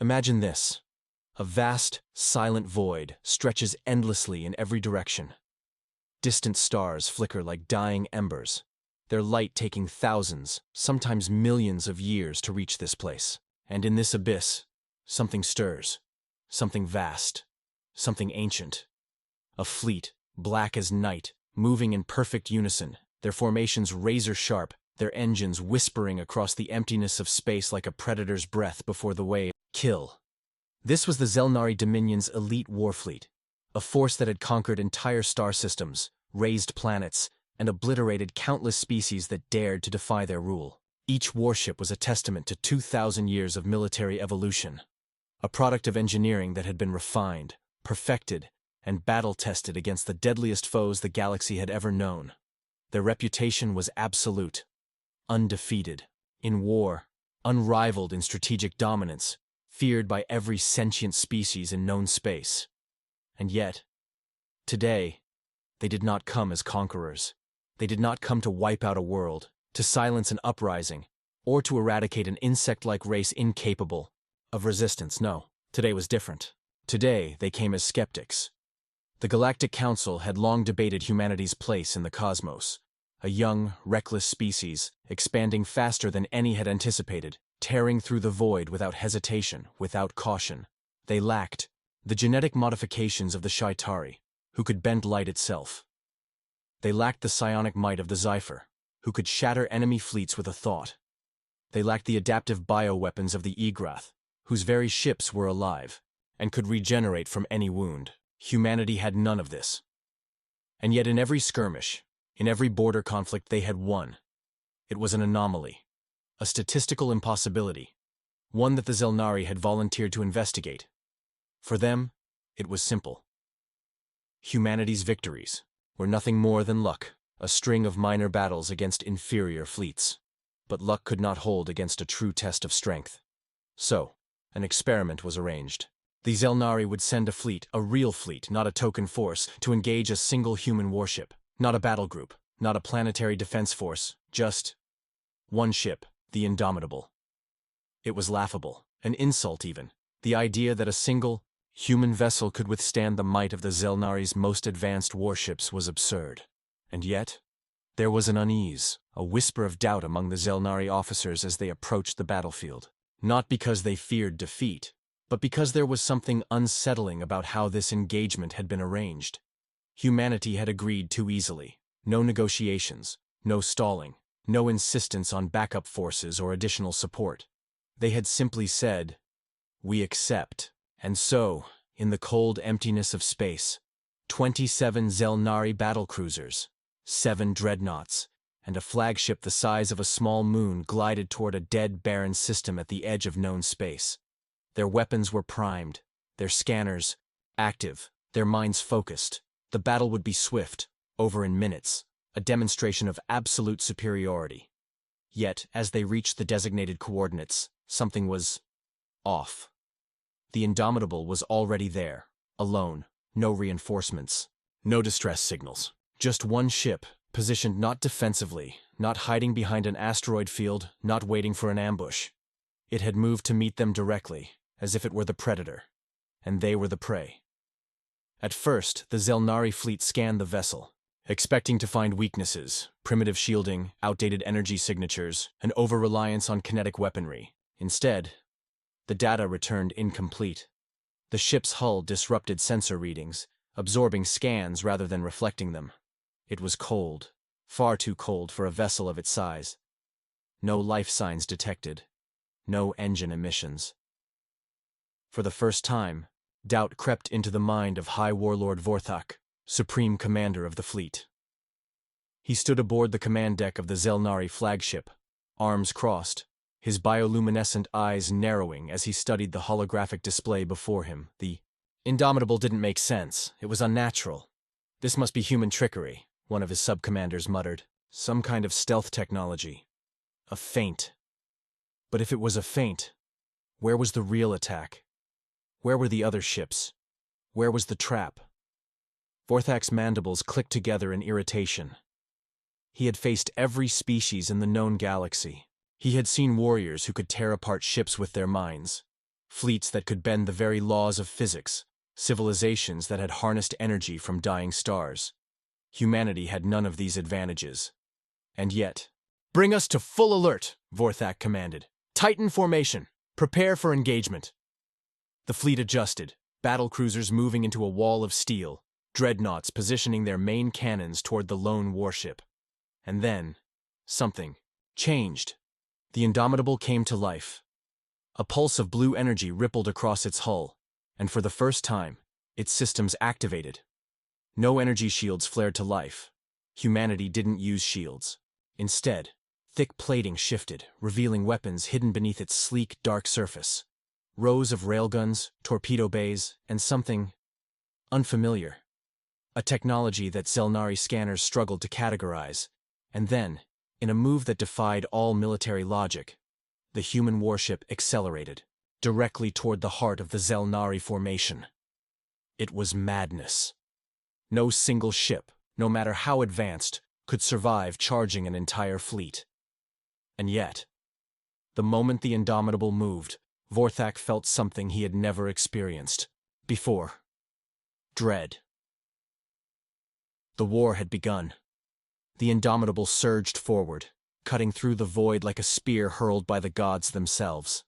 Imagine this. A vast, silent void stretches endlessly in every direction. Distant stars flicker like dying embers, their light taking thousands, sometimes millions of years to reach this place. And in this abyss, something stirs. Something vast. Something ancient. A fleet, black as night, moving in perfect unison, their formations razor-sharp, their engines whispering across the emptiness of space like a predator's breath before the wave. Kill. This was the Zelnari Dominion's elite warfleet, a force that had conquered entire star systems, razed planets, and obliterated countless species that dared to defy their rule. Each warship was a testament to 2,000 years of military evolution, a product of engineering that had been refined, perfected, and battle-tested against the deadliest foes the galaxy had ever known. Their reputation was absolute, undefeated, in war, unrivaled in strategic dominance, feared by every sentient species in known space. And yet, today, they did not come as conquerors. They did not come to wipe out a world, to silence an uprising, or to eradicate an insect-like race incapable of resistance. No, today was different. Today, they came as skeptics. The Galactic Council had long debated humanity's place in the cosmos, a young, reckless species, expanding faster than any had anticipated, tearing through the void without hesitation, without caution. They lacked the genetic modifications of the Shaitari, who could bend light itself. They lacked the psionic might of the Zephyr, who could shatter enemy fleets with a thought. They lacked the adaptive bioweapons of the Egrath, whose very ships were alive, and could regenerate from any wound. Humanity had none of this. And yet in every skirmish, in every border conflict they had won. It was an anomaly, a statistical impossibility, one that the Zelnari had volunteered to investigate. For them, it was simple. Humanity's victories were nothing more than luck, a string of minor battles against inferior fleets. But luck could not hold against a true test of strength. So, an experiment was arranged. The Zelnari would send a fleet, a real fleet, not a token force, to engage a single human warship, not a battle group, not a planetary defense force, just one ship, the Indomitable. It was laughable, an insult even. The idea that a single, human vessel could withstand the might of the Zelnari's most advanced warships was absurd. And yet, there was an unease, a whisper of doubt among the Zelnari officers as they approached the battlefield. Not because they feared defeat, but because there was something unsettling about how this engagement had been arranged. Humanity had agreed too easily. No negotiations, no stalling, no insistence on backup forces or additional support. They had simply said, "We accept." And so, in the cold emptiness of space, 27 Zelnari battlecruisers, 7 dreadnoughts, and a flagship the size of a small moon glided toward a dead, barren system at the edge of known space. Their weapons were primed, their scanners active, their minds focused. The battle would be swift, over in minutes, a demonstration of absolute superiority. Yet, as they reached the designated coordinates, something was off. The Indomitable was already there, alone, no reinforcements, no distress signals. Just one ship, positioned not defensively, not hiding behind an asteroid field, not waiting for an ambush. It had moved to meet them directly, as if it were the predator, and they were the prey. At first, the Zelnari fleet scanned the vessel, expecting to find weaknesses, primitive shielding, outdated energy signatures, and over-reliance on kinetic weaponry. Instead, the data returned incomplete. The ship's hull disrupted sensor readings, absorbing scans rather than reflecting them. It was cold, far too cold for a vessel of its size. No life signs detected, no engine emissions. For the first time, doubt crept into the mind of High Warlord Vorthak, supreme commander of the fleet. He stood aboard the command deck of the Zelnari flagship, arms crossed, his bioluminescent eyes narrowing as he studied the holographic display before him. The Indomitable didn't make sense. It was unnatural. This must be human trickery, one of his sub-commanders muttered. Some kind of stealth technology. A feint. But if it was a feint, where was the real attack? Where were the other ships? Where was the trap? Vorthak's mandibles clicked together in irritation. He had faced every species in the known galaxy. He had seen warriors who could tear apart ships with their minds, fleets that could bend the very laws of physics, civilizations that had harnessed energy from dying stars. Humanity had none of these advantages. And yet, "Bring us to full alert," Vorthak commanded. "Titan formation. Prepare for engagement." The fleet adjusted, battlecruisers moving into a wall of steel, dreadnoughts positioning their main cannons toward the lone warship. And then, something changed. The Indomitable came to life. A pulse of blue energy rippled across its hull, and for the first time, its systems activated. No energy shields flared to life. Humanity didn't use shields. Instead, thick plating shifted, revealing weapons hidden beneath its sleek, dark surface. Rows of railguns, torpedo bays, and something unfamiliar. A technology that Zelnari scanners struggled to categorize. And then, in a move that defied all military logic, the human warship accelerated, directly toward the heart of the Zelnari formation. It was madness. No single ship, no matter how advanced, could survive charging an entire fleet. And yet, the moment the Indomitable moved, Vorthak felt something he had never experienced before. Dread. The war had begun. The Indomitable surged forward, cutting through the void like a spear hurled by the gods themselves.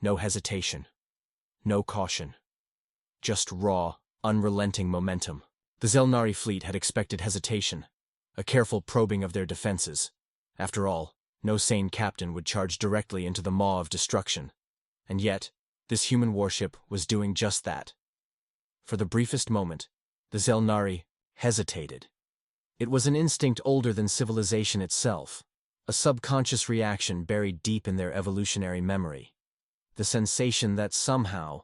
No hesitation. No caution. Just raw, unrelenting momentum. The Zelnari fleet had expected hesitation, a careful probing of their defenses. After all, no sane captain would charge directly into the maw of destruction. And yet, this human warship was doing just that. For the briefest moment, the Zelnari hesitated. It was an instinct older than civilization itself, a subconscious reaction buried deep in their evolutionary memory. The sensation that somehow,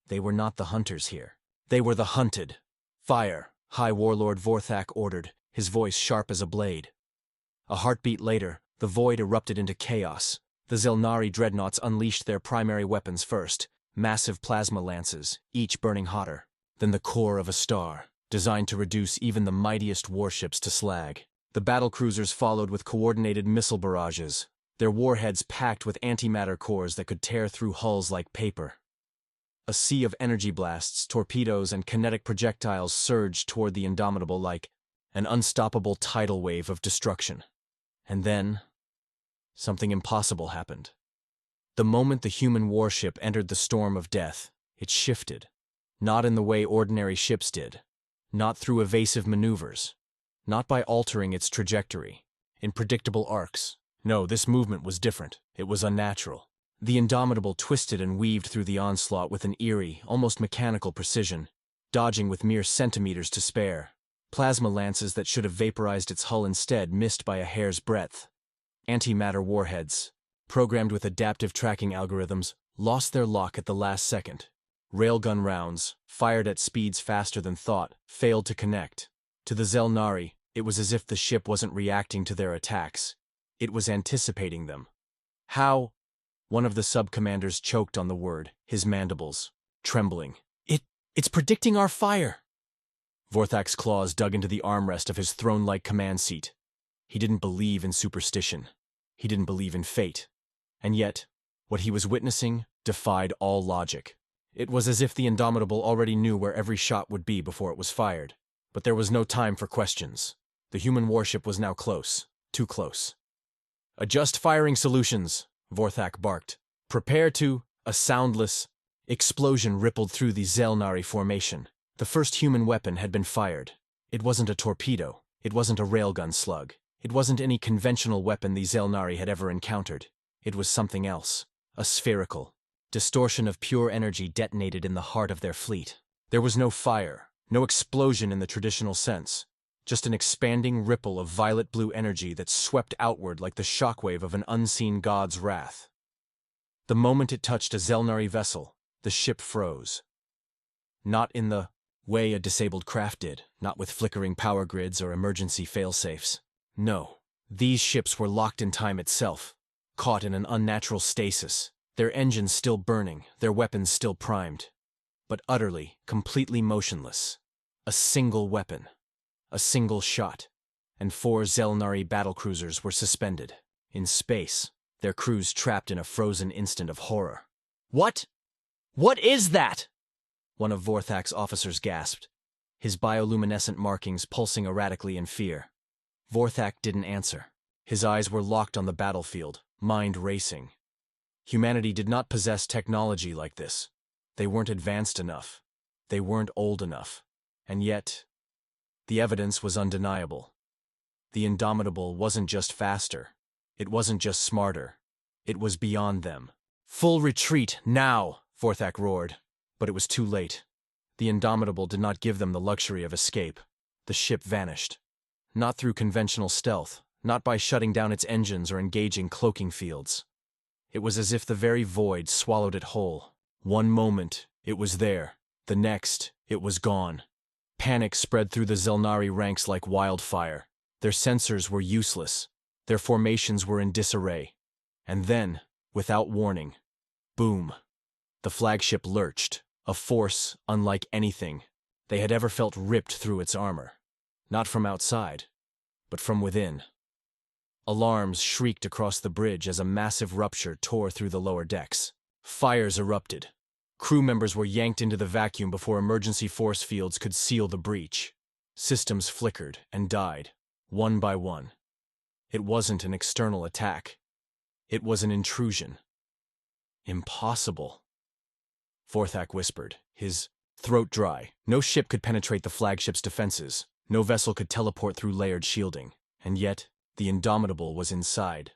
they were not the hunters here. They were the hunted. "Fire," High Warlord Vorthak ordered, his voice sharp as a blade. A heartbeat later, the void erupted into chaos. The Zelnari dreadnoughts unleashed their primary weapons first, massive plasma lances, each burning hotter than the core of a star, designed to reduce even the mightiest warships to slag. The battlecruisers followed with coordinated missile barrages, their warheads packed with antimatter cores that could tear through hulls like paper. A sea of energy blasts, torpedoes, and kinetic projectiles surged toward the Indomitable like an unstoppable tidal wave of destruction. And then, something impossible happened. The moment the human warship entered the storm of death, it shifted. Not in the way ordinary ships did. Not through evasive maneuvers. Not by altering its trajectory, in predictable arcs. No, this movement was different. It was unnatural. The Indomitable twisted and weaved through the onslaught with an eerie, almost mechanical precision, dodging with mere centimeters to spare. Plasma lances that should have vaporized its hull instead missed by a hair's breadth. Antimatter warheads, programmed with adaptive tracking algorithms, lost their lock at the last second. Railgun rounds, fired at speeds faster than thought, failed to connect. To the Zelnari, it was as if the ship wasn't reacting to their attacks. It was anticipating them. How? One of the sub-commanders choked on the word, his mandibles trembling. It's predicting our fire. Vorthak's claws dug into the armrest of his throne-like command seat. He didn't believe in superstition. He didn't believe in fate. And yet, what he was witnessing defied all logic. It was as if the Indomitable already knew where every shot would be before it was fired. But there was no time for questions. The human warship was now close. Too close. "Adjust firing solutions," Vorthak barked. "Prepare to..." A soundless explosion rippled through the Zelnari formation. The first human weapon had been fired. It wasn't a torpedo. It wasn't a railgun slug. It wasn't any conventional weapon the Zelnari had ever encountered. It was something else. A spherical distortion of pure energy detonated in the heart of their fleet. There was no fire, no explosion in the traditional sense. Just an expanding ripple of violet-blue energy that swept outward like the shockwave of an unseen god's wrath. The moment it touched a Zelnari vessel, the ship froze. Not in the way a disabled craft did, not with flickering power grids or emergency failsafes. No, these ships were locked in time itself, caught in an unnatural stasis, their engines still burning, their weapons still primed. But utterly, completely motionless. A single weapon. A single shot, and 4 Zelnari battlecruisers were suspended. In space, their crews trapped in a frozen instant of horror. "What?" What is that? One of Vorthak's officers gasped, his bioluminescent markings pulsing erratically in fear. Vorthak didn't answer. His eyes were locked on the battlefield, mind racing. Humanity did not possess technology like this. They weren't advanced enough. They weren't old enough. And yet, the evidence was undeniable. The Indomitable wasn't just faster. It wasn't just smarter. It was beyond them. Full retreat, now! Vorthak roared. But it was too late. The Indomitable did not give them the luxury of escape. The ship vanished. Not through conventional stealth, not by shutting down its engines or engaging cloaking fields. It was as if the very void swallowed it whole. One moment, it was there. The next, it was gone. Panic spread through the Zelnari ranks like wildfire. Their sensors were useless. Their formations were in disarray. And then, without warning, boom. The flagship lurched, a force unlike anything they had ever felt ripped through its armor. Not from outside, but from within. Alarms shrieked across the bridge as a massive rupture tore through the lower decks. Fires erupted. Crew members were yanked into the vacuum before emergency force fields could seal the breach. Systems flickered and died, one by one. It wasn't an external attack. It was an intrusion. Impossible. Vorthak whispered, his throat dry. No ship could penetrate the flagship's defenses. No vessel could teleport through layered shielding. And yet, the Indomitable was inside.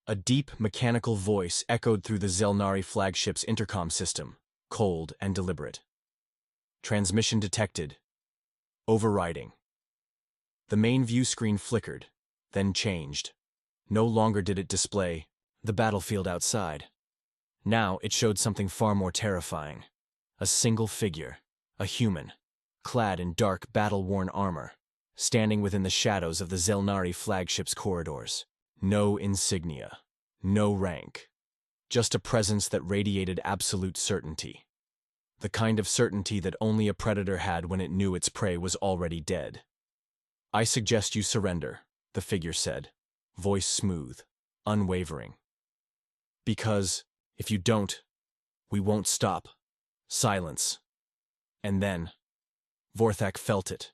A deep, mechanical voice echoed through the Zelnari flagship's intercom system, cold and deliberate. Transmission detected. Overriding. The main view screen flickered, then changed. No longer did it display the battlefield outside. Now it showed something far more terrifying. A single figure, a human, clad in dark, battle-worn armor, standing within the shadows of the Zelnari flagship's corridors. No insignia, no rank, just a presence that radiated absolute certainty. The kind of certainty that only a predator had when it knew its prey was already dead. "I suggest you surrender," the figure said, voice smooth, unwavering. "Because, if you don't, we won't stop." Silence. And then, Vorthak felt it.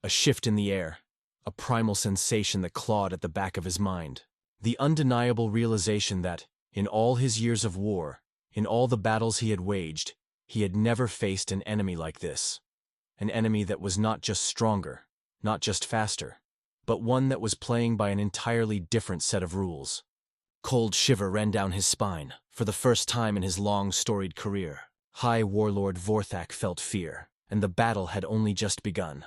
A shift in the air, a primal sensation that clawed at the back of his mind. The undeniable realization that, in all his years of war, in all the battles he had waged, he had never faced an enemy like this. An enemy that was not just stronger, not just faster, but one that was playing by an entirely different set of rules. Cold shiver ran down his spine, for the first time in his long, storied career. High Warlord Vorthak felt fear, and the battle had only just begun.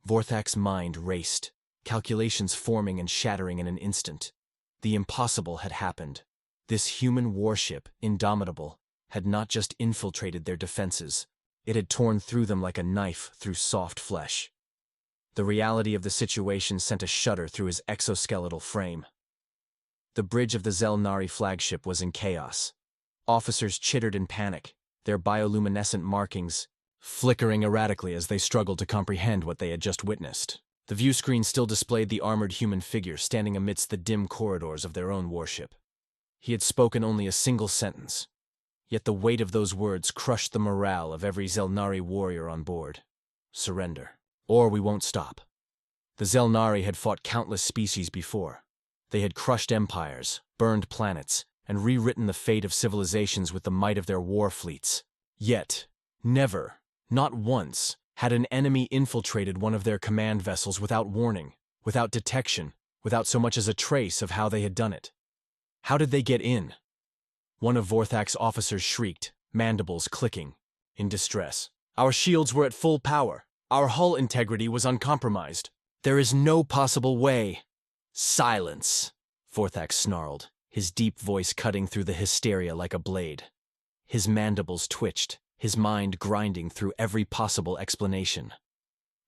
Vorthak's mind raced, calculations forming and shattering in an instant. The impossible had happened. This human warship, Indomitable, had not just infiltrated their defenses. It had torn through them like a knife through soft flesh. The reality of the situation sent a shudder through his exoskeletal frame. The bridge of the Zelnari flagship was in chaos. Officers chittered in panic, their bioluminescent markings flickering erratically as they struggled to comprehend what they had just witnessed. The view screen still displayed the armored human figure standing amidst the dim corridors of their own warship. He had spoken only a single sentence, yet the weight of those words crushed the morale of every Zelnari warrior on board. Surrender, or we won't stop. The Zelnari had fought countless species before. They had crushed empires, burned planets, and rewritten the fate of civilizations with the might of their war fleets. Yet, never, not once, had an enemy infiltrated one of their command vessels without warning, without detection, without so much as a trace of how they had done it. How did they get in? One of Vorthak's officers shrieked, mandibles clicking, in distress. "Our shields were at full power. Our hull integrity was uncompromised. There is no possible way." "Silence," Vorthak snarled, his deep voice cutting through the hysteria like a blade. His mandibles twitched, his mind grinding through every possible explanation.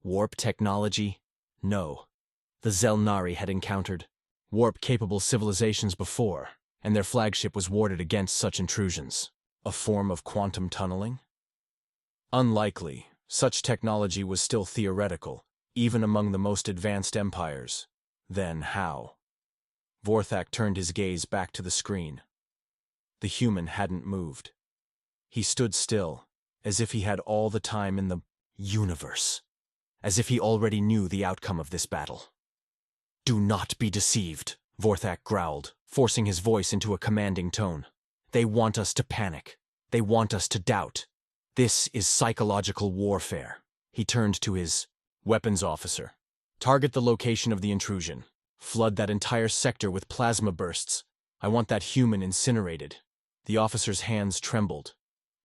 Warp technology? No. The Zelnari had encountered warp-capable civilizations before, and their flagship was warded against such intrusions. A form of quantum tunneling? Unlikely. Such technology was still theoretical, even among the most advanced empires. Then how? Vorthak turned his gaze back to the screen. The human hadn't moved. He stood still, as if he had all the time in the universe, as if he already knew the outcome of this battle. "Do not be deceived," Vorthak growled, forcing his voice into a commanding tone. "They want us to panic. They want us to doubt. This is psychological warfare." He turned to his weapons officer. "Target the location of the intrusion. Flood that entire sector with plasma bursts. I want that human incinerated." The officer's hands trembled,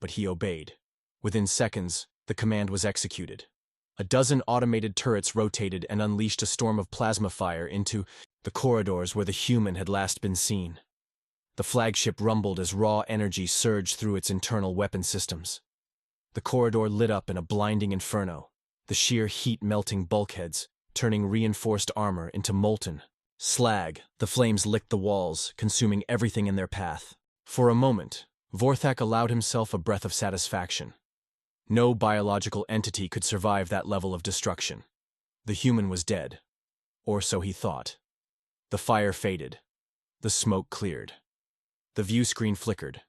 but he obeyed. Within seconds, the command was executed. A dozen automated turrets rotated and unleashed a storm of plasma fire into the corridors where the human had last been seen. The flagship rumbled as raw energy surged through its internal weapon systems. The corridor lit up in a blinding inferno, the sheer heat melting bulkheads, turning reinforced armor into molten slag. The flames licked the walls, consuming everything in their path. For a moment, Vorthak allowed himself a breath of satisfaction. No biological entity could survive that level of destruction. The human was dead. Or so he thought. The fire faded. The smoke cleared. The view screen flickered.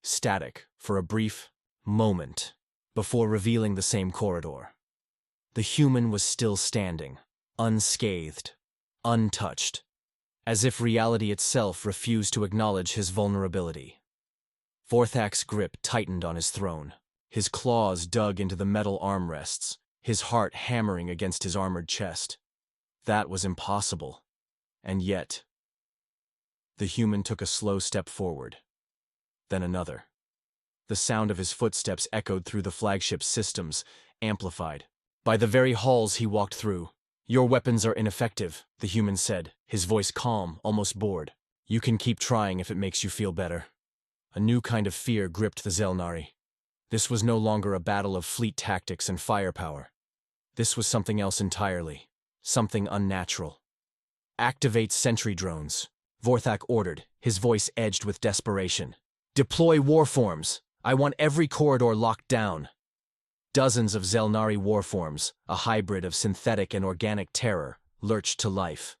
Static for a brief moment before revealing the same corridor. The human was still standing, unscathed, untouched, as if reality itself refused to acknowledge his vulnerability. Vorthak's grip tightened on his throne. His claws dug into the metal armrests, his heart hammering against his armored chest. That was impossible. And yet, the human took a slow step forward. Then another. The sound of his footsteps echoed through the flagship's systems, amplified by the very halls he walked through. "Your weapons are ineffective," the human said, his voice calm, almost bored. "You can keep trying if it makes you feel better." A new kind of fear gripped the Zelnari. This was no longer a battle of fleet tactics and firepower. This was something else entirely. Something unnatural. "Activate sentry drones," Vorthak ordered, his voice edged with desperation. "Deploy warforms. I want every corridor locked down." Dozens of Zelnari warforms, a hybrid of synthetic and organic terror, lurched to life.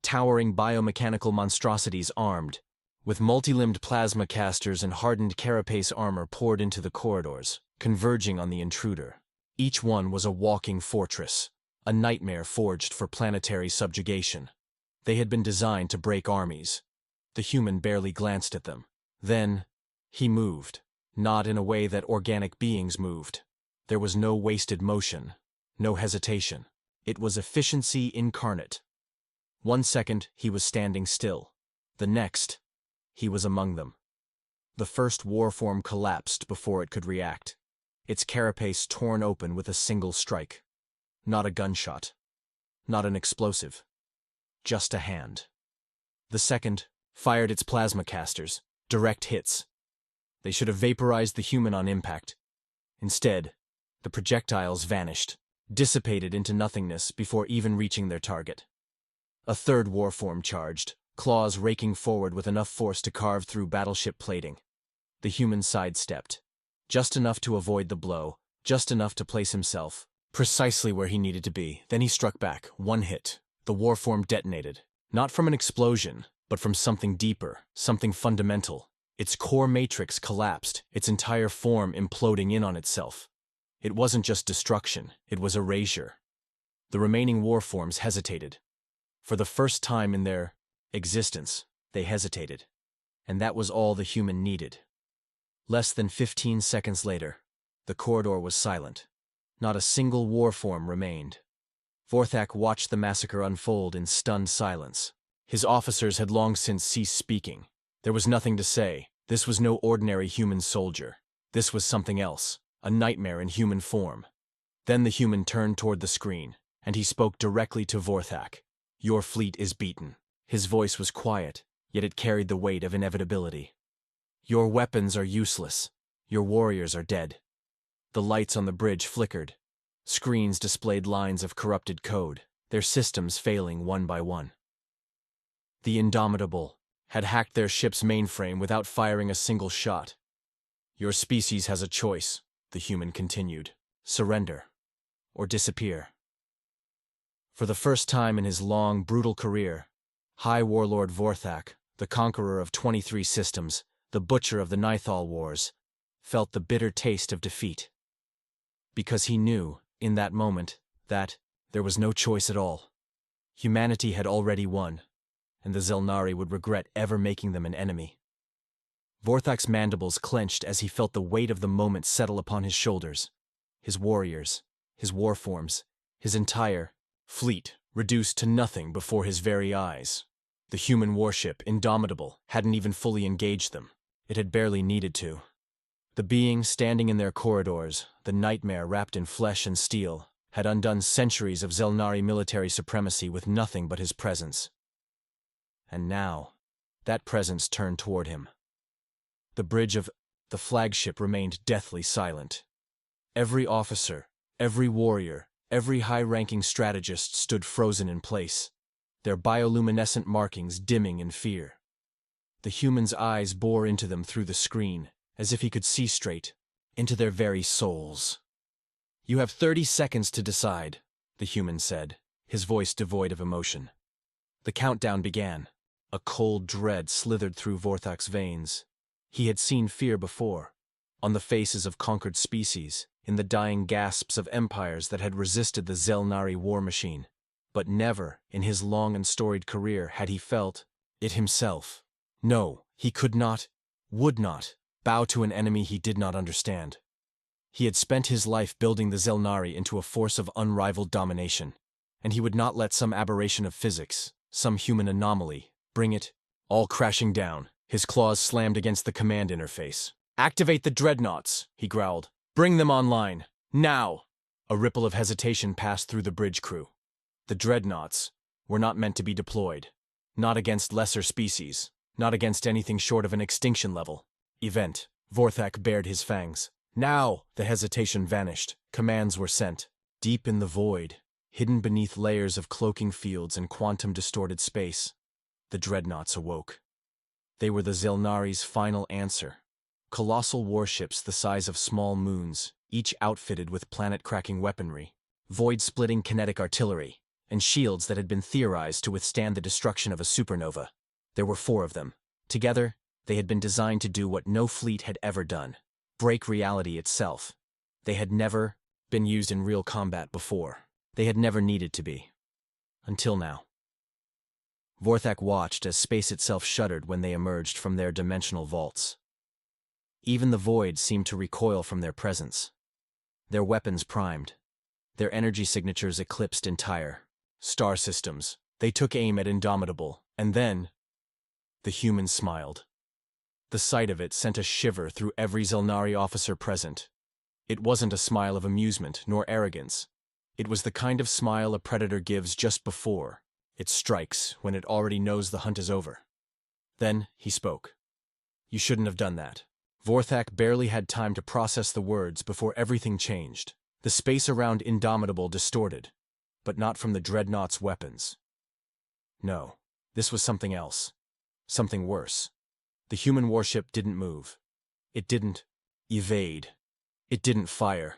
Towering biomechanical monstrosities armed, with multi-limbed plasma casters and hardened carapace armor poured into the corridors, converging on the intruder. Each one was a walking fortress, a nightmare forged for planetary subjugation. They had been designed to break armies. The human barely glanced at them. Then, he moved, not in a way that organic beings moved. There was no wasted motion, no hesitation. It was efficiency incarnate. 1 second, he was standing still. The next, he was among them. The first warform collapsed before it could react, its carapace torn open with a single strike. Not a gunshot. Not an explosive. Just a hand. The second fired its plasma casters, direct hits. They should have vaporized the human on impact. Instead, the projectiles vanished, dissipated into nothingness before even reaching their target. A third warform charged, claws raking forward with enough force to carve through battleship plating. The human sidestepped, just enough to avoid the blow, just enough to place himself precisely where he needed to be. Then he struck back, one hit. The warform detonated, not from an explosion, but from something deeper, something fundamental. Its core matrix collapsed, its entire form imploding in on itself. It wasn't just destruction, it was erasure. The remaining warforms hesitated. For the first time in their existence, they hesitated. And that was all the human needed. Less than 15 seconds later, the corridor was silent. Not a single warform remained. Vorthak watched the massacre unfold in stunned silence. His officers had long since ceased speaking. There was nothing to say. This was no ordinary human soldier. This was something else, a nightmare in human form. Then the human turned toward the screen, and he spoke directly to Vorthak. "Your fleet is beaten." His voice was quiet, yet it carried the weight of inevitability. "Your weapons are useless. Your warriors are dead." The lights on the bridge flickered. Screens displayed lines of corrupted code, their systems failing one by one. The Indomitable had hacked their ship's mainframe without firing a single shot. "Your species has a choice," the human continued. "Surrender, or disappear." For the first time in his long, brutal career, High Warlord Vorthak, the conqueror of 23 systems, the butcher of the Nithal Wars, felt the bitter taste of defeat. Because he knew, in that moment, that there was no choice at all. Humanity had already won, and the Zelnari would regret ever making them an enemy. Vorthak's mandibles clenched as he felt the weight of the moment settle upon his shoulders. His warriors, his warforms, his entire fleet reduced to nothing before his very eyes. The human warship, Indomitable, hadn't even fully engaged them. It had barely needed to. The being standing in their corridors, the nightmare wrapped in flesh and steel, had undone centuries of Zelnari military supremacy with nothing but his presence. And now, that presence turned toward him. The bridge of the flagship remained deathly silent. Every officer, every warrior, every high-ranking strategist stood frozen in place, their bioluminescent markings dimming in fear. The human's eyes bore into them through the screen, as if he could see straight into their very souls. "You have 30 seconds to decide," the human said, his voice devoid of emotion. The countdown began. A cold dread slithered through Vorthak's veins. He had seen fear before, on the faces of conquered species, in the dying gasps of empires that had resisted the Zelnari war machine. But never, in his long and storied career, had he felt it himself. No, he could not, would not, bow to an enemy he did not understand. He had spent his life building the Zelnari into a force of unrivaled domination, and he would not let some aberration of physics, some human anomaly, bring it all crashing down. His claws slammed against the command interface. "Activate the dreadnoughts," he growled. "Bring them online. Now!" A ripple of hesitation passed through the bridge crew. The dreadnoughts were not meant to be deployed. Not against lesser species. Not against anything short of an extinction level event. Vorthak bared his fangs. Now! The hesitation vanished. Commands were sent. Deep in the void, hidden beneath layers of cloaking fields and quantum-distorted space, the dreadnoughts awoke. They were the Zelnari's final answer. Colossal warships the size of small moons, each outfitted with planet-cracking weaponry, void-splitting kinetic artillery, and shields that had been theorized to withstand the destruction of a supernova. There were 4 of them. Together, they had been designed to do what no fleet had ever done: break reality itself. They had never been used in real combat before. They had never needed to be. Until now. Vorthak watched as space itself shuddered when they emerged from their dimensional vaults. Even the void seemed to recoil from their presence. Their weapons primed. Their energy signatures eclipsed entire star systems. They took aim at Indomitable, and then the human smiled. The sight of it sent a shiver through every Zelnari officer present. It wasn't a smile of amusement nor arrogance. It was the kind of smile a predator gives just before it strikes, when it already knows the hunt is over. Then he spoke. "You shouldn't have done that." Vorthak barely had time to process the words before everything changed. The space around Indomitable distorted, but not from the dreadnought's weapons. No, this was something else. Something worse. The human warship didn't move. It didn't evade. It didn't fire.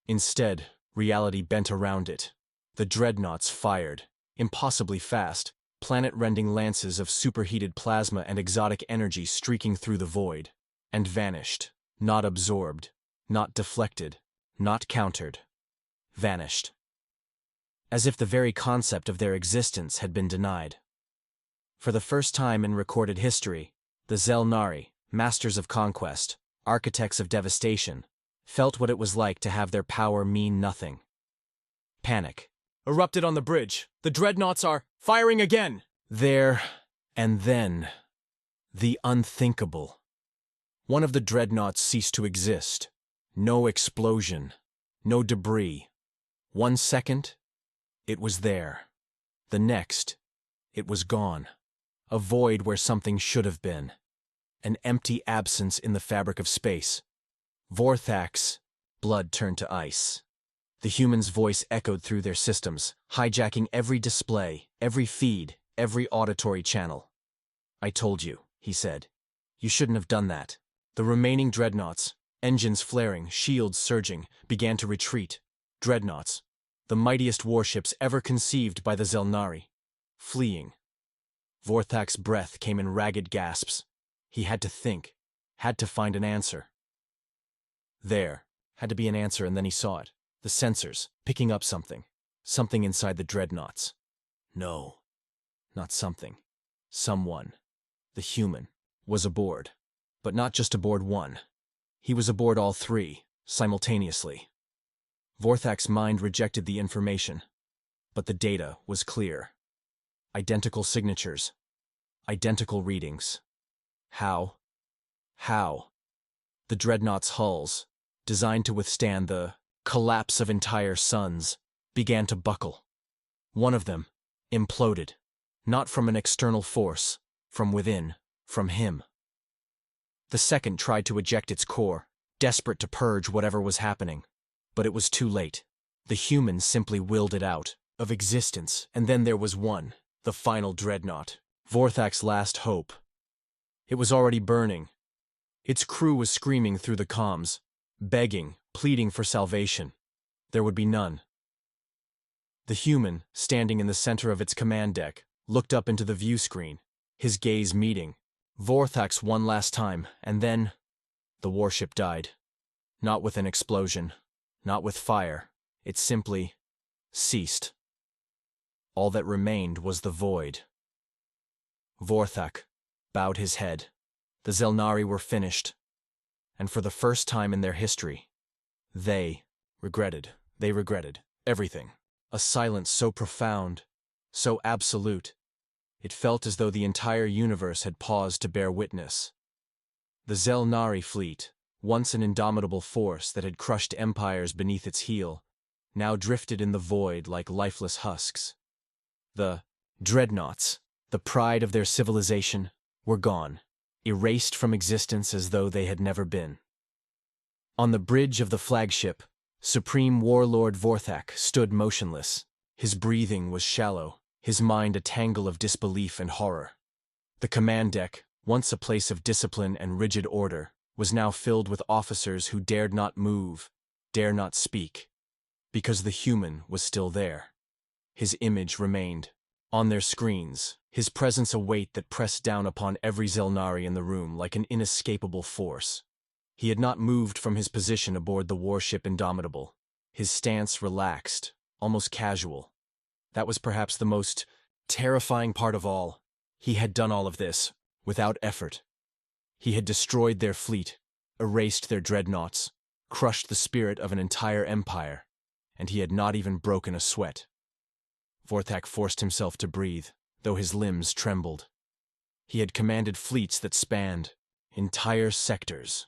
Instead, reality bent around it. The dreadnoughts fired, impossibly fast, planet-rending lances of superheated plasma and exotic energy streaking through the void, and vanished, not absorbed, not deflected, not countered. Vanished. As if the very concept of their existence had been denied. For the first time in recorded history, the Zelnari, masters of conquest, architects of devastation, felt what it was like to have their power mean nothing. Panic erupted on the bridge. "The dreadnoughts are firing again!" There, and then, the unthinkable. One of the dreadnoughts ceased to exist. No explosion, no debris. 1 second, it was there. The next, it was gone. A void where something should have been. An empty absence in the fabric of space. Vorthak's blood turned to ice. The human's voice echoed through their systems, hijacking every display, every feed, every auditory channel. "I told you," he said. "You shouldn't have done that." The remaining dreadnoughts, engines flaring, shields surging, began to retreat. Dreadnoughts, the mightiest warships ever conceived by the Zelnari, fleeing. Vorthak's breath came in ragged gasps. He had to think, had to find an answer. There. Had to be an answer, and then he saw it. The sensors, picking up something. Something inside the dreadnoughts. No. Not something. Someone. The human. Was aboard. But not just aboard one. He was aboard all three, simultaneously. Vorthak's mind rejected the information. But the data was clear. Identical signatures. Identical readings. How? How? The dreadnoughts' hulls, designed to withstand the collapse of entire suns, began to buckle. One of them imploded, not from an external force, from within, from him. The second tried to eject its core, desperate to purge whatever was happening. But it was too late. The humans simply willed it out of existence, and then there was one, the final dreadnought, Vorthak's last hope. It was already burning. Its crew was screaming through the comms, begging, pleading for salvation. There would be none. The human, standing in the center of its command deck, looked up into the view screen, his gaze meeting Vorthak's one last time, and then the warship died. Not with an explosion, not with fire. It simply ceased. All that remained was the void. Vorthak bowed his head. The Zelnari were finished. And for the first time in their history, they regretted everything. A silence so profound, so absolute, it felt as though the entire universe had paused to bear witness. The Zelnari fleet, once an indomitable force that had crushed empires beneath its heel, now drifted in the void like lifeless husks. The dreadnoughts, the pride of their civilization, were gone, erased from existence as though they had never been. On the bridge of the flagship, Supreme Warlord Vorthak stood motionless. His breathing was shallow, his mind a tangle of disbelief and horror. The command deck, once a place of discipline and rigid order, was now filled with officers who dared not move, dare not speak, because the human was still there. His image remained on their screens, his presence a weight that pressed down upon every Zelnari in the room like an inescapable force. He had not moved from his position aboard the warship Indomitable. His stance relaxed, almost casual. That was perhaps the most terrifying part of all. He had done all of this without effort. He had destroyed their fleet, erased their dreadnoughts, crushed the spirit of an entire empire, and he had not even broken a sweat. Vorthak forced himself to breathe, though his limbs trembled. He had commanded fleets that spanned entire sectors.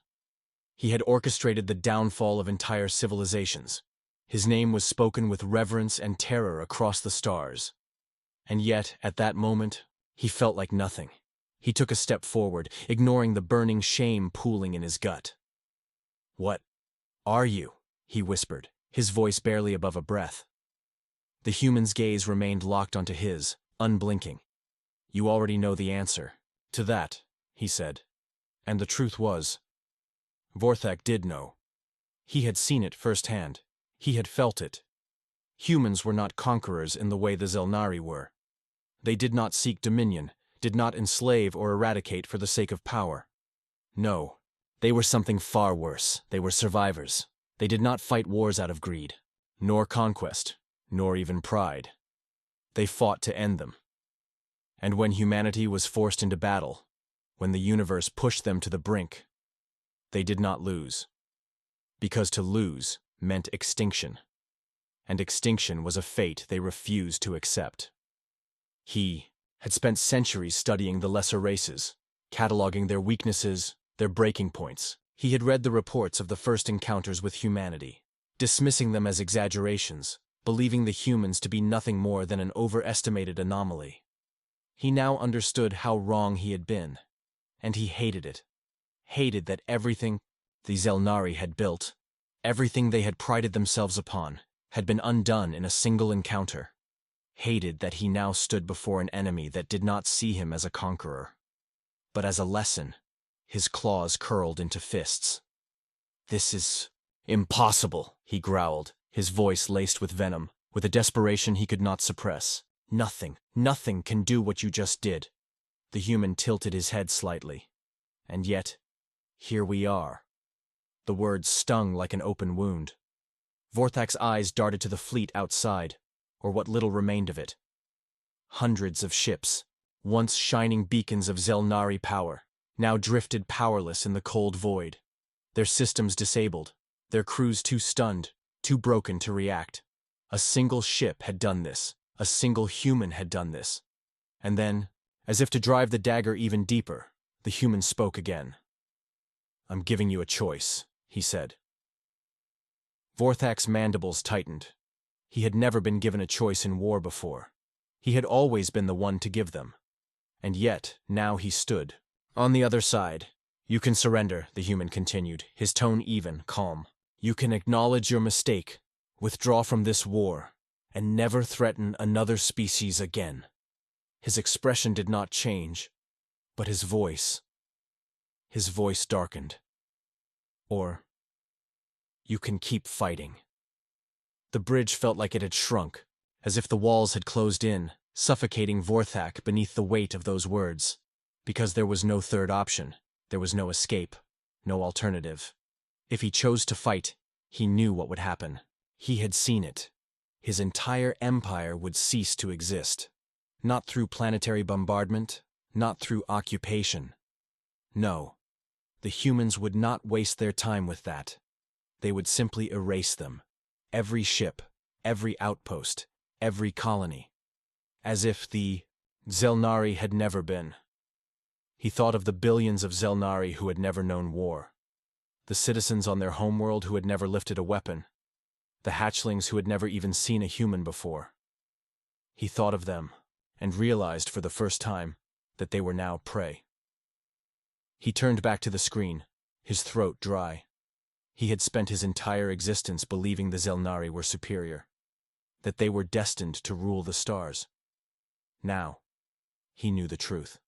He had orchestrated the downfall of entire civilizations. His name was spoken with reverence and terror across the stars. And yet, at that moment, he felt like nothing. He took a step forward, ignoring the burning shame pooling in his gut. "What are you?" he whispered, his voice barely above a breath. The human's gaze remained locked onto his, unblinking. "You already know the answer to that," he said. And the truth was, Vorthak did know. He had seen it firsthand. He had felt it. Humans were not conquerors in the way the Zelnari were. They did not seek dominion, did not enslave or eradicate for the sake of power. No, they were something far worse. They were survivors. They did not fight wars out of greed, nor conquest, nor even pride. They fought to end them. And when humanity was forced into battle, when the universe pushed them to the brink, they did not lose. Because to lose meant extinction. And extinction was a fate they refused to accept. He had spent centuries studying the lesser races, cataloging their weaknesses, their breaking points. He had read the reports of the first encounters with humanity, dismissing them as exaggerations, believing the humans to be nothing more than an overestimated anomaly. He now understood how wrong he had been, and he hated it. Hated that everything the Zelnari had built, everything they had prided themselves upon, had been undone in a single encounter. Hated that he now stood before an enemy that did not see him as a conqueror, but as a lesson. His claws curled into fists. "This is impossible," he growled, his voice laced with venom, with a desperation he could not suppress. Nothing can do what you just did." The human tilted his head slightly. "And yet, here we are." The words stung like an open wound. Vorthak's eyes darted to the fleet outside, or what little remained of it. Hundreds of ships, once shining beacons of Zelnari power, now drifted powerless in the cold void. Their systems disabled, their crews too stunned, too broken to react. A single ship had done this. A single human had done this. And then, as if to drive the dagger even deeper, the human spoke again. "I'm giving you a choice," he said. Vorthak's mandibles tightened. He had never been given a choice in war before. He had always been the one to give them. And yet, now he stood. "On the other side. You can surrender," the human continued, his tone even, calm. "You can acknowledge your mistake, withdraw from this war, and never threaten another species again." His expression did not change, but his voice darkened. Or, "You can keep fighting." The bridge felt like it had shrunk, as if the walls had closed in, suffocating Vorthak beneath the weight of those words. Because there was no third option, there was no escape, no alternative. If he chose to fight, he knew what would happen. He had seen it. His entire empire would cease to exist. Not through planetary bombardment, not through occupation. No, the humans would not waste their time with that. They would simply erase them. Every ship, every outpost, every colony. As if the Zelnari had never been. He thought of the billions of Zelnari who had never known war. The citizens on their homeworld who had never lifted a weapon. The hatchlings who had never even seen a human before. He thought of them, and realized for the first time that they were now prey. He turned back to the screen, his throat dry. He had spent his entire existence believing the Zelnari were superior, that they were destined to rule the stars. Now, he knew the truth.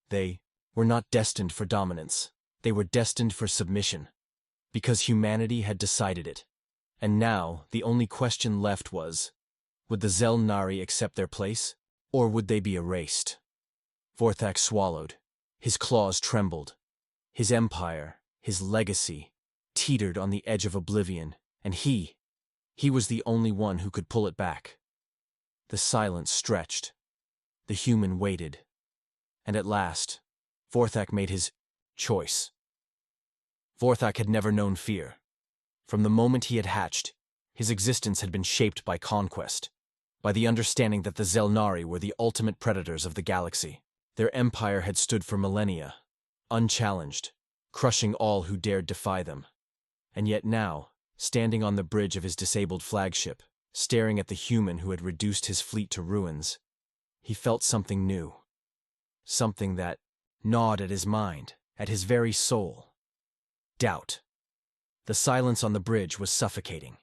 They were not destined for dominance. They were destined for submission, because humanity had decided it. And now, the only question left was, would the Zelnari accept their place, or would they be erased? Vorthak swallowed. His claws trembled. His empire, his legacy, teetered on the edge of oblivion, and he was the only one who could pull it back. The silence stretched. The human waited. And at last, Vorthak made his choice. Vorthak had never known fear. From the moment he had hatched, his existence had been shaped by conquest, by the understanding that the Zelnari were the ultimate predators of the galaxy. Their empire had stood for millennia, unchallenged, crushing all who dared defy them. And yet now, standing on the bridge of his disabled flagship, staring at the human who had reduced his fleet to ruins, he felt something new. Something that gnawed at his mind, at his very soul. Doubt. The silence on the bridge was suffocating.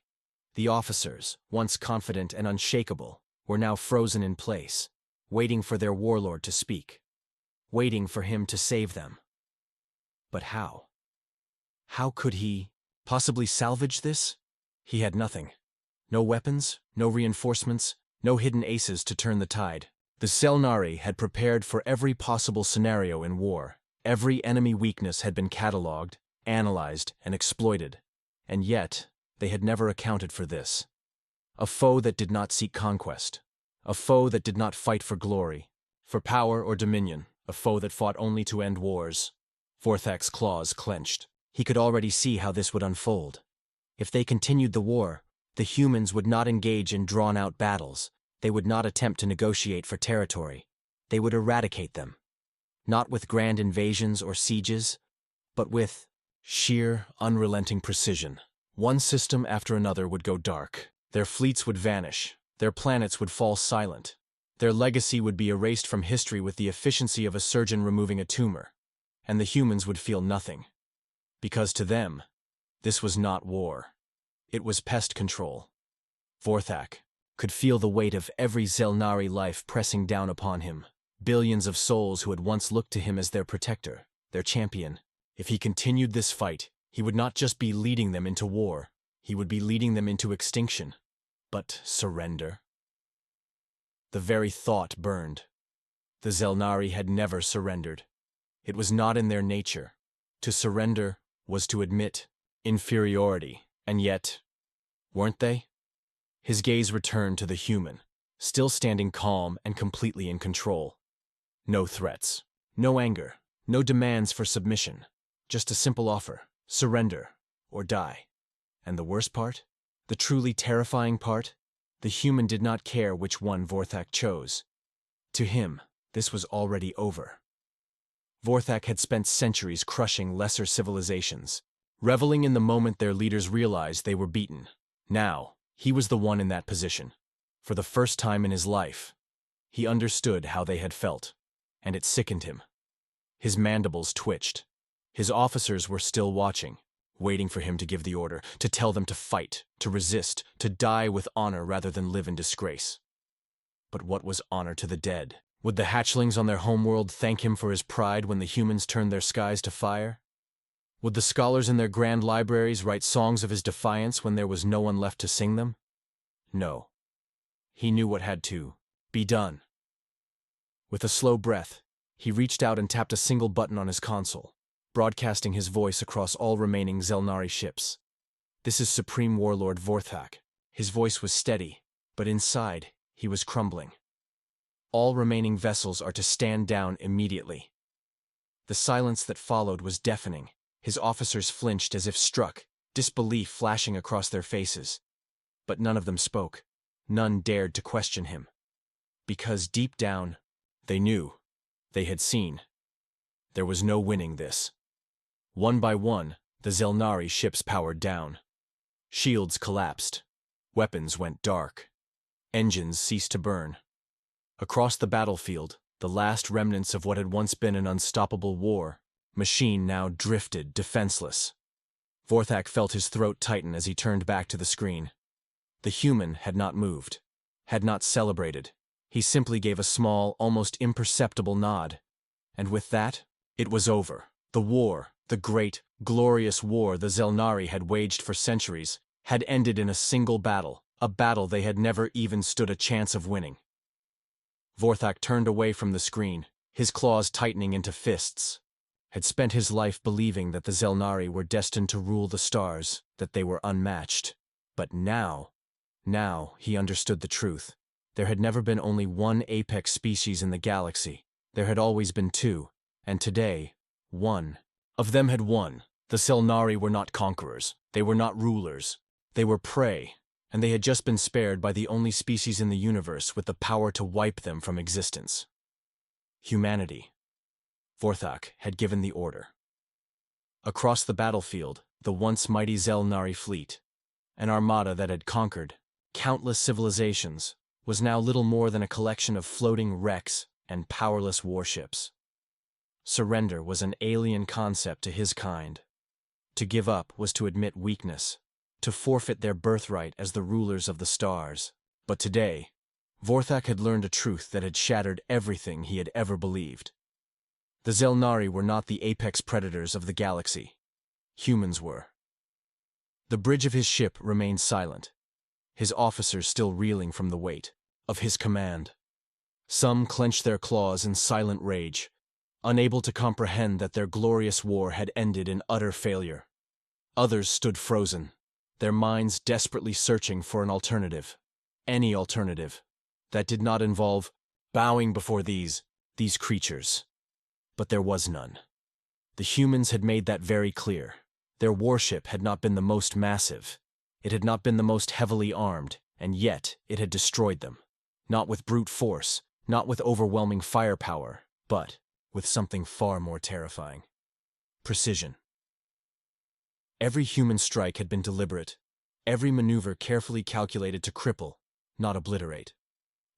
The officers, once confident and unshakable, were now frozen in place, waiting for their warlord to speak, waiting for him to save them. But how? How could he possibly salvage this? He had nothing. No weapons, no reinforcements, no hidden aces to turn the tide. The Zelnari had prepared for every possible scenario in war. Every enemy weakness had been catalogued, analyzed, and exploited. And yet, they had never accounted for this. A foe that did not seek conquest. A foe that did not fight for glory, for power or dominion. A foe that fought only to end wars. Vorthak's claws clenched. He could already see how this would unfold. If they continued the war, the humans would not engage in drawn-out battles. They would not attempt to negotiate for territory. They would eradicate them. Not with grand invasions or sieges, but with sheer, unrelenting precision. One system after another would go dark. Their fleets would vanish. Their planets would fall silent. Their legacy would be erased from history with the efficiency of a surgeon removing a tumor. And the humans would feel nothing. Because to them, this was not war. It was pest control. Vorthak could feel the weight of every Zelnari life pressing down upon him. Billions of souls who had once looked to him as their protector, their champion. If he continued this fight, he would not just be leading them into war, he would be leading them into extinction. But surrender? The very thought burned. The Zelnari had never surrendered. It was not in their nature. To surrender was to admit inferiority, and yet, weren't they? His gaze returned to the human, still standing calm and completely in control. No threats, no anger, no demands for submission, just a simple offer: surrender or die. And the worst part? The truly terrifying part? The human did not care which one Vorthak chose. To him, this was already over. Vorthak had spent centuries crushing lesser civilizations, reveling in the moment their leaders realized they were beaten. Now, he was the one in that position. For the first time in his life, he understood how they had felt, and it sickened him. His mandibles twitched. His officers were still watching, waiting for him to give the order, to tell them to fight, to resist, to die with honor rather than live in disgrace. But what was honor to the dead? Would the hatchlings on their homeworld thank him for his pride when the humans turned their skies to fire? Would the scholars in their grand libraries write songs of his defiance when there was no one left to sing them? No. He knew what had to be done. With a slow breath, he reached out and tapped a single button on his console, broadcasting his voice across all remaining Zelnari ships. "This is Supreme Warlord Vorthak." His voice was steady, but inside, he was crumbling. "All remaining vessels are to stand down immediately." The silence that followed was deafening. His officers flinched as if struck, disbelief flashing across their faces. But none of them spoke. None dared to question him. Because deep down, they knew, they had seen. There was no winning this. One by one, the Zelnari ships powered down. Shields collapsed. Weapons went dark. Engines ceased to burn. Across the battlefield, the last remnants of what had once been an unstoppable war, machine now drifted defenseless. Vorthak felt his throat tighten as he turned back to the screen. The human had not moved, had not celebrated. He simply gave a small, almost imperceptible nod. And with that, it was over. The war, the great, glorious war the Zelnari had waged for centuries, had ended in a single battle, a battle they had never even stood a chance of winning. Vorthak turned away from the screen, his claws tightening into fists. Had spent his life believing that the Zelnari were destined to rule the stars, that they were unmatched. But now he understood the truth. There had never been only one apex species in the galaxy. There had always been two, and today, one of them had won. The Zelnari were not conquerors. They were not rulers. They were prey, and they had just been spared by the only species in the universe with the power to wipe them from existence. Humanity. Vorthak had given the order. Across the battlefield, the once mighty Zelnari fleet, an armada that had conquered countless civilizations, was now little more than a collection of floating wrecks and powerless warships. Surrender was an alien concept to his kind. To give up was to admit weakness, to forfeit their birthright as the rulers of the stars. But today, Vorthak had learned a truth that had shattered everything he had ever believed. The Zelnari were not the apex predators of the galaxy. Humans were. The bridge of his ship remained silent, his officers still reeling from the weight of his command. Some clenched their claws in silent rage, unable to comprehend that their glorious war had ended in utter failure. Others stood frozen, their minds desperately searching for an alternative, any alternative, that did not involve bowing before these creatures. But there was none. The humans had made that very clear. Their warship had not been the most massive. It had not been the most heavily armed, and yet it had destroyed them. Not with brute force, not with overwhelming firepower, but with something far more terrifying. Precision. Every human strike had been deliberate, every maneuver carefully calculated to cripple, not obliterate.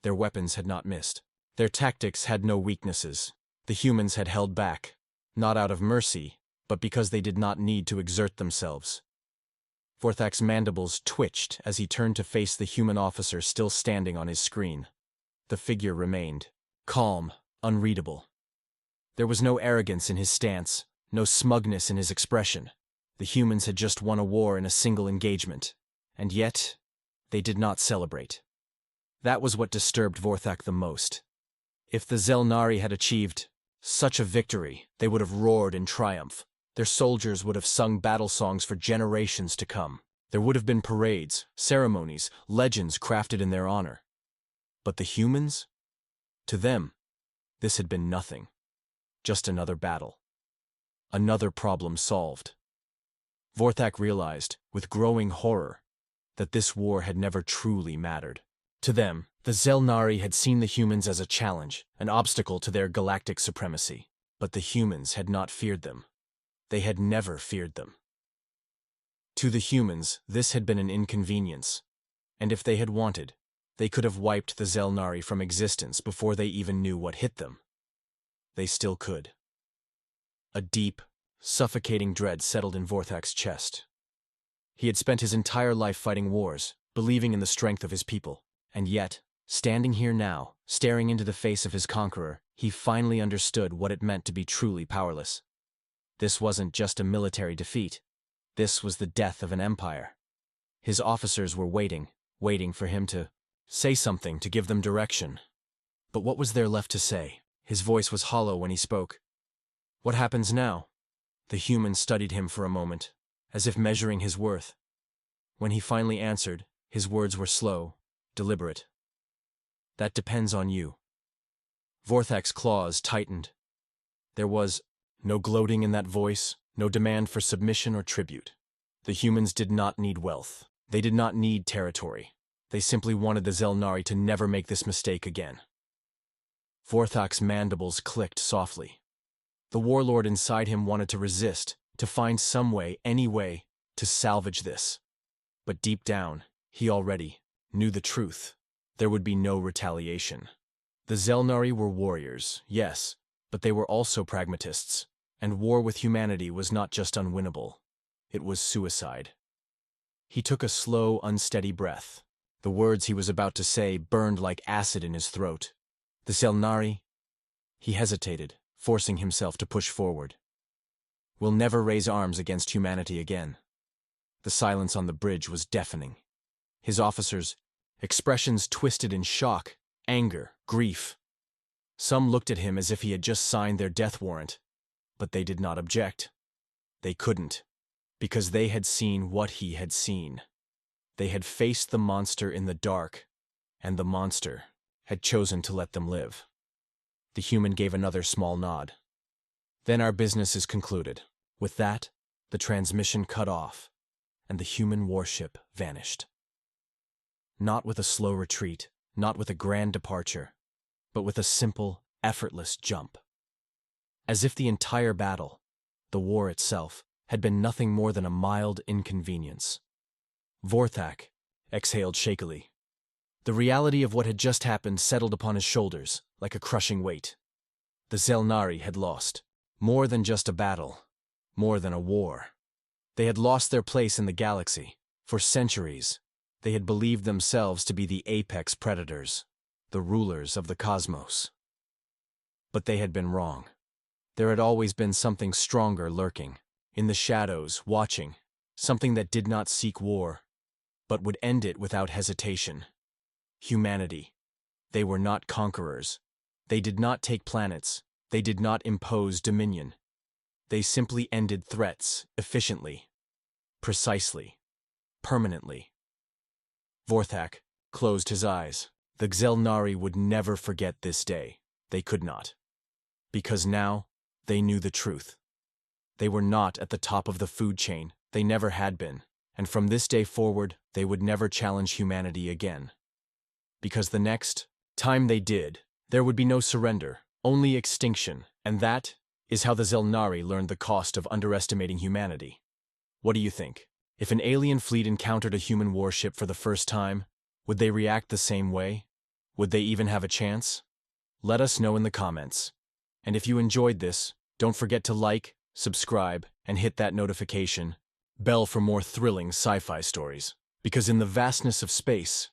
Their weapons had not missed. Their tactics had no weaknesses. The humans had held back, not out of mercy, but because they did not need to exert themselves. Vorthak's mandibles twitched as he turned to face the human officer still standing on his screen. The figure remained calm, unreadable. There was no arrogance in his stance, no smugness in his expression. The humans had just won a war in a single engagement, and yet they did not celebrate. That was what disturbed Vorthak the most. If the Zelnari had achieved such a victory, they would have roared in triumph. Their soldiers would have sung battle songs for generations to come. There would have been parades, ceremonies, legends crafted in their honor. But the humans? To them, this had been nothing. Just another battle. Another problem solved. Vorthak realized, with growing horror, that this war had never truly mattered. To them, the Zelnari had seen the humans as a challenge, an obstacle to their galactic supremacy. But the humans had not feared them. They had never feared them. To the humans, this had been an inconvenience, and if they had wanted, they could have wiped the Zelnari from existence before they even knew what hit them. They still could. A deep, suffocating dread settled in Vorthak's chest. He had spent his entire life fighting wars, believing in the strength of his people, and yet, standing here now, staring into the face of his conqueror, he finally understood what it meant to be truly powerless. This wasn't just a military defeat. This was the death of an empire. His officers were waiting for him to say something to give them direction. But what was there left to say? His voice was hollow when he spoke. What happens now? The human studied him for a moment, as if measuring his worth. When he finally answered, his words were slow, deliberate. That depends on you. Vorthak's claws tightened. There was no gloating in that voice, no demand for submission or tribute. The humans did not need wealth. They did not need territory. They simply wanted the Zelnari to never make this mistake again. Vorthak's mandibles clicked softly. The warlord inside him wanted to resist, to find some way, any way, to salvage this. But deep down, he already knew the truth. There would be no retaliation. The Zelnari were warriors, yes, but they were also pragmatists, and war with humanity was not just unwinnable. It was suicide. He took a slow, unsteady breath. The words he was about to say burned like acid in his throat. The Zelnari? He hesitated, forcing himself to push forward. Will never raise arms against humanity again. The silence on the bridge was deafening. His officers, expressions twisted in shock, anger, grief. Some looked at him as if he had just signed their death warrant, but they did not object. They couldn't, because they had seen what he had seen. They had faced the monster in the dark, and the monster had chosen to let them live. The human gave another small nod. Then our business is concluded. With that, the transmission cut off, and the human warship vanished. Not with a slow retreat, not with a grand departure, but with a simple, effortless jump. As if the entire battle, the war itself, had been nothing more than a mild inconvenience. Vorthak exhaled shakily. The reality of what had just happened settled upon his shoulders, like a crushing weight. The Zelnari had lost. More than just a battle. More than a war. They had lost their place in the galaxy. For centuries, they had believed themselves to be the apex predators, the rulers of the cosmos. But they had been wrong. There had always been something stronger lurking, in the shadows, watching, something that did not seek war, but would end it without hesitation. Humanity. They were not conquerors. They did not take planets. They did not impose dominion. They simply ended threats, efficiently, precisely, permanently. Vorthak closed his eyes. The Zelnari would never forget this day. They could not. Because now, they knew the truth. They were not at the top of the food chain. They never had been. And from this day forward, they would never challenge humanity again. Because the next time they did, there would be no surrender, only extinction, and that is how the Zelnari learned the cost of underestimating humanity. What do you think? If an alien fleet encountered a human warship for the first time, would they react the same way? Would they even have a chance? Let us know in the comments. And if you enjoyed this, don't forget to like, subscribe, and hit that notification bell for more thrilling sci-fi stories. Because in the vastness of space,